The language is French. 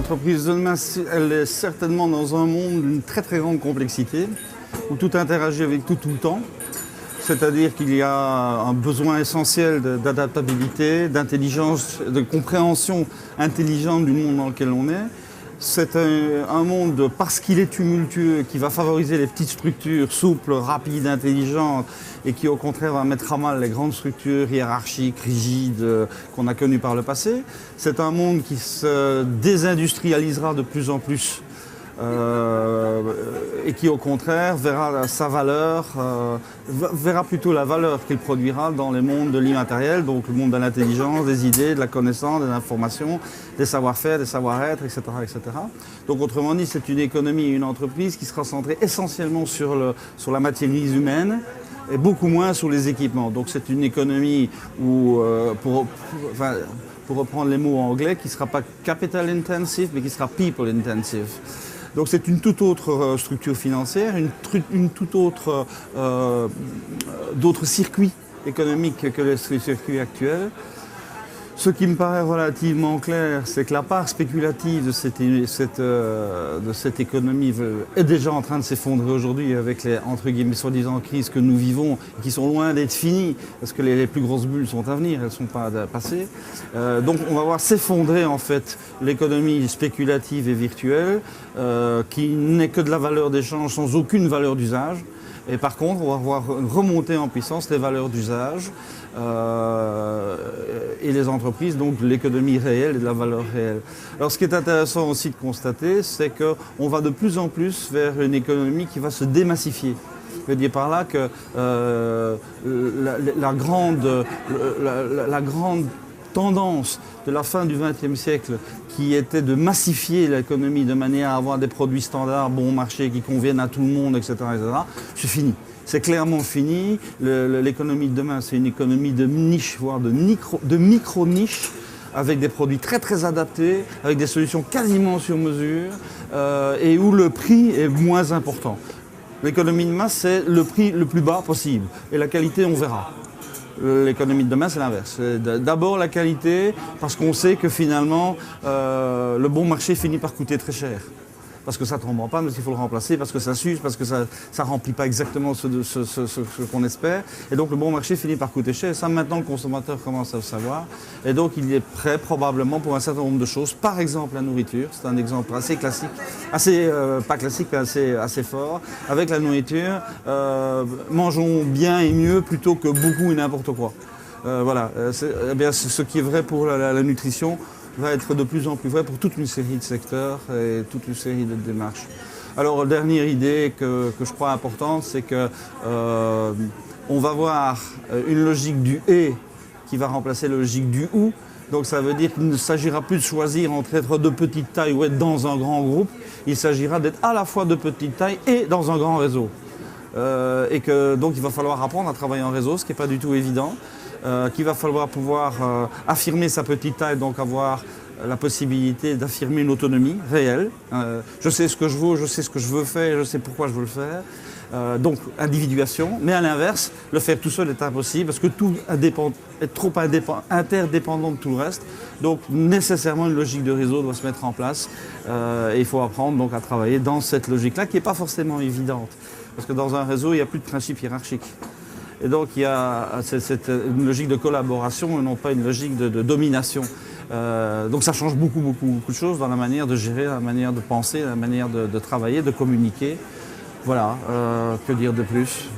l'entreprise de demain, elle est certainement dans un monde d'une très très grande complexité, où tout interagit avec tout le temps. C'est-à-dire qu'il y a un besoin essentiel d'adaptabilité, d'intelligence, de compréhension intelligente du monde dans lequel on est. C'est un monde, parce qu'il est tumultueux, qui va favoriser les petites structures souples, rapides, intelligentes, et qui au contraire va mettre à mal les grandes structures hiérarchiques, rigides, qu'on a connues par le passé. C'est un monde qui se désindustrialisera de plus en plus. Et qui au contraire verra sa valeur, verra plutôt la valeur qu'il produira dans les mondes de l'immatériel, donc le monde de l'intelligence, des idées, de la connaissance, de l'information, des savoir-faire, des savoir-être, etc., etc. Donc autrement dit, c'est une économie et une entreprise qui sera centrée essentiellement sur la matière grise humaine et beaucoup moins sur les équipements. Donc c'est une économie où, pour reprendre les mots anglais, qui ne sera pas capital intensive, mais qui sera people intensive. Donc c'est une toute autre structure financière, une toute autre d'autres circuits économiques que les circuits actuels. Ce qui me paraît relativement clair, c'est que la part spéculative de cette économie est déjà en train de s'effondrer aujourd'hui avec les, entre guillemets, soi-disant crises que nous vivons, qui sont loin d'être finies, parce que les plus grosses bulles sont à venir, elles ne sont pas passées. Donc on va voir s'effondrer en fait l'économie spéculative et virtuelle, qui n'est que de la valeur d'échange sans aucune valeur d'usage. Et par contre, on va voir remonter en puissance les valeurs d'usage et les entreprises, donc de l'économie réelle et de la valeur réelle. Alors ce qui est intéressant aussi de constater, c'est qu'on va de plus en plus vers une économie qui va se démassifier. Je veux dire par là que la grande tendance de la fin du XXe siècle, qui était de massifier l'économie de manière à avoir des produits standards, bon marché, qui conviennent à tout le monde, etc., c'est fini. C'est clairement fini. L'économie de demain, c'est une économie de niche, voire de micro-niche, avec des produits très très adaptés, avec des solutions quasiment sur mesure, et où le prix est moins important. L'économie de masse, c'est le prix le plus bas possible, et la qualité, on verra. L'économie de demain, c'est l'inverse. D'abord la qualité, parce qu'on sait que finalement, le bon marché finit par coûter très cher. Parce que ça tombe en panne, parce qu'il faut le remplacer, parce que ça s'use, parce que ça ne remplit pas exactement ce qu'on espère. Et donc le bon marché finit par coûter cher. Et ça, maintenant, le consommateur commence à le savoir. Et donc il est prêt probablement pour un certain nombre de choses. Par exemple, la nourriture. C'est un exemple assez classique, pas classique, mais assez fort. Avec la nourriture, mangeons bien et mieux plutôt que beaucoup et n'importe quoi. Voilà. Ce qui est vrai pour la nutrition va être de plus en plus vrai pour toute une série de secteurs et toute une série de démarches. Alors, dernière idée que je crois importante, c'est que on va voir une logique du « et » qui va remplacer la logique du « ou ». Donc ça veut dire qu'il ne s'agira plus de choisir entre être de petite taille ou être dans un grand groupe. Il s'agira d'être à la fois de petite taille et dans un grand réseau. Et que donc il va falloir apprendre à travailler en réseau, ce qui n'est pas du tout évident. Qu'il va falloir pouvoir affirmer sa petite taille, donc avoir la possibilité d'affirmer une autonomie réelle. Je sais ce que je vaux, je sais ce que je veux faire, je sais pourquoi je veux le faire. Donc individuation, mais à l'inverse, le faire tout seul est impossible parce que tout est trop interdépendant de tout le reste. Donc nécessairement une logique de réseau doit se mettre en place et il faut apprendre donc à travailler dans cette logique-là qui n'est pas forcément évidente. Parce que dans un réseau, il n'y a plus de principe hiérarchique. Et donc il y a une logique de collaboration et non pas une logique de domination. Donc ça change beaucoup de choses dans la manière de gérer, la manière de penser, la manière de travailler, de communiquer. Voilà, que dire de plus ?